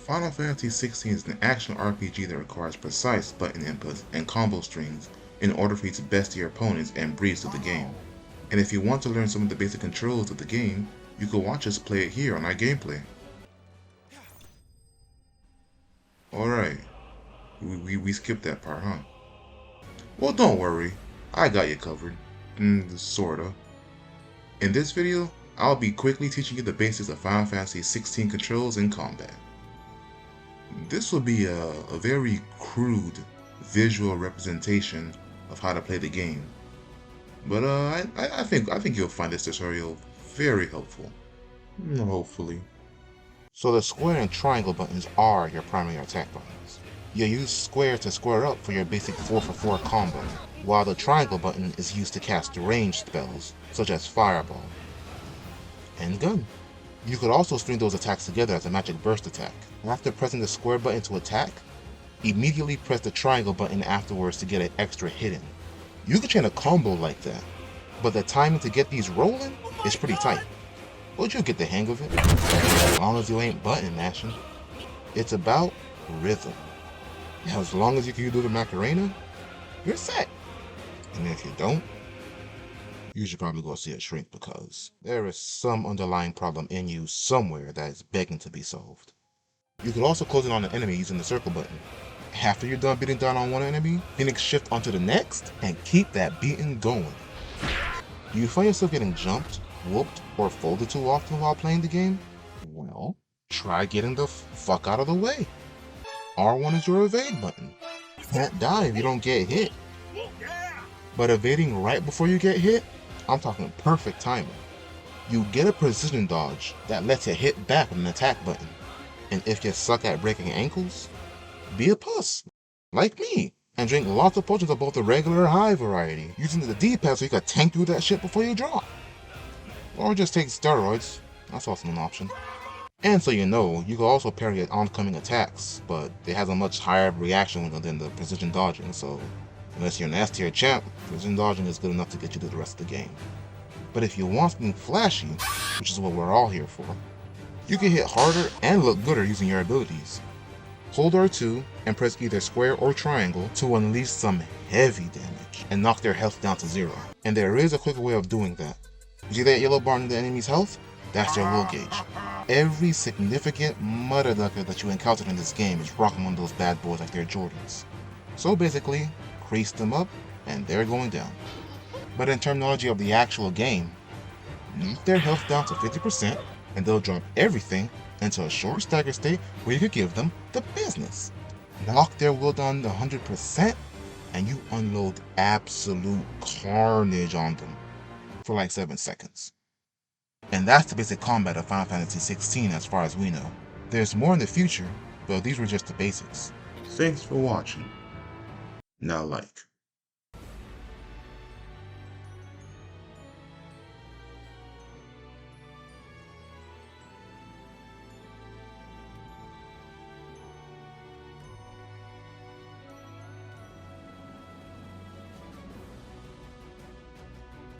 Final Fantasy XVI is an action RPG that requires precise button inputs and combo strings in order for you to best your opponents and breeze through the game. And if you want to learn some of the basic controls of the game, you can watch us play it here on our gameplay. Alright, we skipped that part, huh? Well, don't worry, I got you covered. Sorta. In this video, I'll be quickly teaching you the basics of Final Fantasy XVI controls in combat. This will be a very crude visual representation of how to play the game, but I think you'll find this tutorial very helpful. Hopefully. So the square and triangle buttons are your primary attack buttons. You use square to square up for your basic 4-for-4 combo, while the triangle button is used to cast ranged spells, such as Fireball and Gun. You could also string those attacks together as a magic burst attack. After pressing the square button to attack, immediately press the triangle button afterwards to get an extra hit in. You could chain a combo like that, but the timing to get these rolling is pretty tight. But you'll get the hang of it, as long as you ain't button mashing. It's about rhythm. As long as you can do the Macarena, you're set. And if you don't, you should probably go see a shrink because there is some underlying problem in you somewhere that is begging to be solved. You could also close in on an enemy using the circle button. After you're done beating down on one enemy, Phoenix shift onto the next and keep that beating going. Do you find yourself getting jumped, whooped, or folded too often while playing the game? Well, try getting the fuck out of the way. R1 is your evade button. You can't die if you don't get hit. But evading right before you get hit, I'm talking perfect timing. You get a precision dodge that lets you hit back with an attack button. And if you suck at breaking ankles, be a puss, like me, and drink lots of potions of both the regular and high variety, using the D-pad so you can tank through that shit before you drop. Or just take steroids, that's also an option. And so you know, you can also parry oncoming attacks, but they have a much higher reaction than the precision dodging, so unless you're an S-tier champ, precision dodging is good enough to get you to the rest of the game. But if you want something flashy, which is what we're all here for, you can hit harder and look gooder using your abilities. Hold R2 and press either square or triangle to unleash some heavy damage and knock their health down to 0. And there is a quicker way of doing that. You see that yellow bar in the enemy's health? That's their will gauge. Every significant mother ducker that you encounter in this game is rocking one of those bad boys like they're Jordans. So basically, crease them up and they're going down. But in terminology of the actual game, knock their health down to 50% and they'll drop everything into a short stagger state where you could give them the business. Knock their will down to 100% and you unload absolute carnage on them for like 7 seconds. And that's the basic combat of Final Fantasy XVI as far as we know. There's more in the future, but these were just the basics. Thanks for watching. Now like.